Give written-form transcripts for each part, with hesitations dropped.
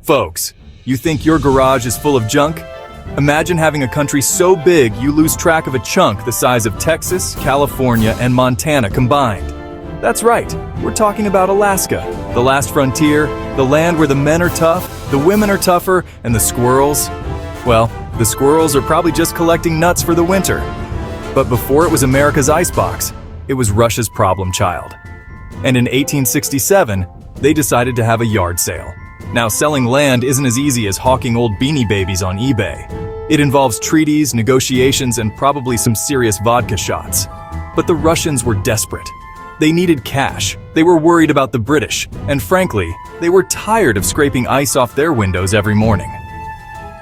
Folks, you think your garage is full of junk? Imagine having a country so big you lose track of a chunk the size of Texas, California, and Montana combined. That's right, we're talking about Alaska, the last frontier, the land where the men are tough, the women are tougher, and the squirrels, well, the squirrels are probably just collecting nuts for the winter. But before it was America's icebox, it was Russia's problem child. And in 1867, they decided to have a yard sale. Now, selling land isn't as easy as hawking old Beanie Babies on eBay. It involves treaties, negotiations, and probably some serious vodka shots. But the Russians were desperate. They needed cash, they were worried about the British, and frankly, they were tired of scraping ice off their windows every morning.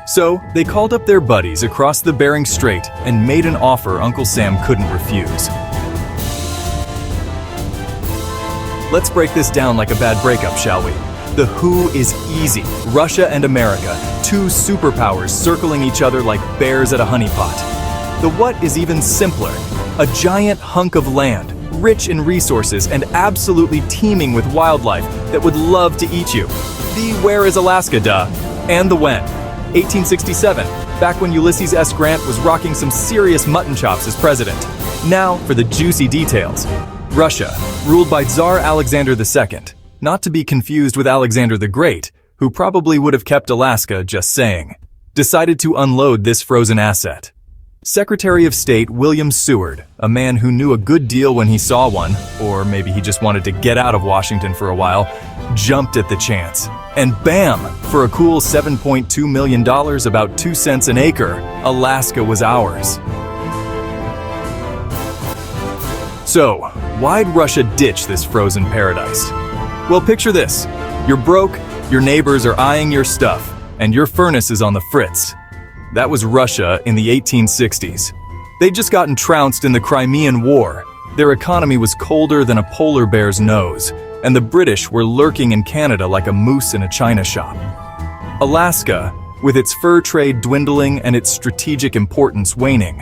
So, they called up their buddies across the Bering Strait and made an offer Uncle Sam couldn't refuse. Let's break this down like a bad breakup, shall we? The who is easy. Russia and America, two superpowers circling each other like bears at a honeypot. The what is even simpler. A giant hunk of land, rich in resources and absolutely teeming with wildlife that would love to eat you. The where is Alaska, duh. And the when. 1867, back when Ulysses S. Grant was rocking some serious mutton chops as president. Now for the juicy details. Russia, ruled by Tsar Alexander II. Not to be confused with Alexander the Great, who probably would have kept Alaska, just saying, decided to unload this frozen asset. Secretary of State William Seward, a man who knew a good deal when he saw one, or maybe he just wanted to get out of Washington for a while, jumped at the chance. And bam! For a cool $7.2 million, about 2 cents an acre, Alaska was ours. So, why'd Russia ditch this frozen paradise? Well, picture this. You're broke, your neighbors are eyeing your stuff, and your furnace is on the fritz. That was Russia in the 1860s. They'd just gotten trounced in the Crimean War. Their economy was colder than a polar bear's nose, and the British were lurking in Canada like a moose in a china shop. Alaska, with its fur trade dwindling and its strategic importance waning,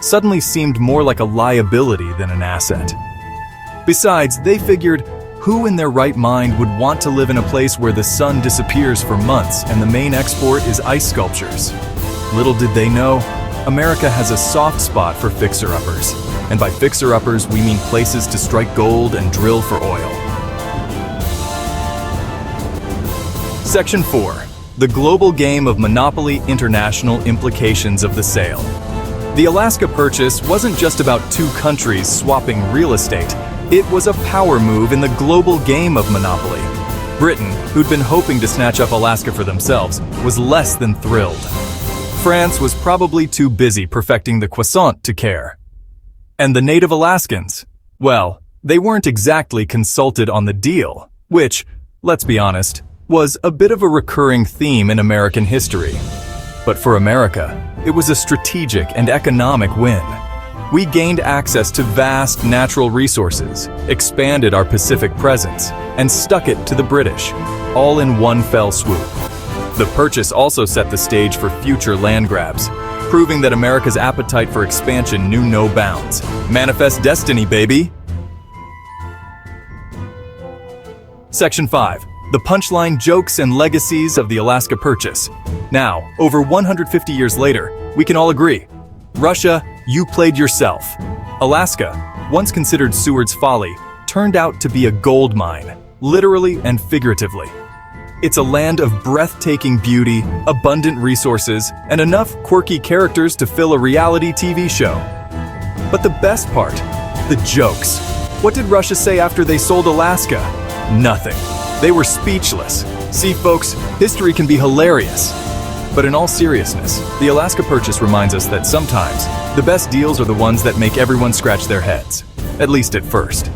suddenly seemed more like a liability than an asset. Besides, they figured, who in their right mind would want to live in a place where the sun disappears for months and the main export is ice sculptures? Little did they know, America has a soft spot for fixer-uppers. And by fixer-uppers, we mean places to strike gold and drill for oil. Section 4. The global game of monopoly. International implications of the sale. The Alaska purchase wasn't just about two countries swapping real estate. It was a power move in the global game of monopoly. Britain, who'd been hoping to snatch up Alaska for themselves, was less than thrilled. France was probably too busy perfecting the croissant to care. And the native Alaskans? Well, they weren't exactly consulted on the deal, which, let's be honest, was a bit of a recurring theme in American history. But for America, it was a strategic and economic win. We gained access to vast natural resources, expanded our Pacific presence, and stuck it to the British, all in one fell swoop. The purchase also set the stage for future land grabs, proving that America's appetite for expansion knew no bounds. Manifest destiny, baby! Section 5. The punchline jokes and legacies of the Alaska purchase. Now, over 150 years later, we can all agree. Russia, you played yourself. Alaska, once considered Seward's folly, turned out to be a gold mine, literally and figuratively. It's a land of breathtaking beauty, abundant resources, and enough quirky characters to fill a reality TV show. But the best part, the jokes. What did Russia say after they sold Alaska? Nothing. They were speechless. See, folks, history can be hilarious. But in all seriousness, the Alaska purchase reminds us that sometimes the best deals are the ones that make everyone scratch their heads, at least at first.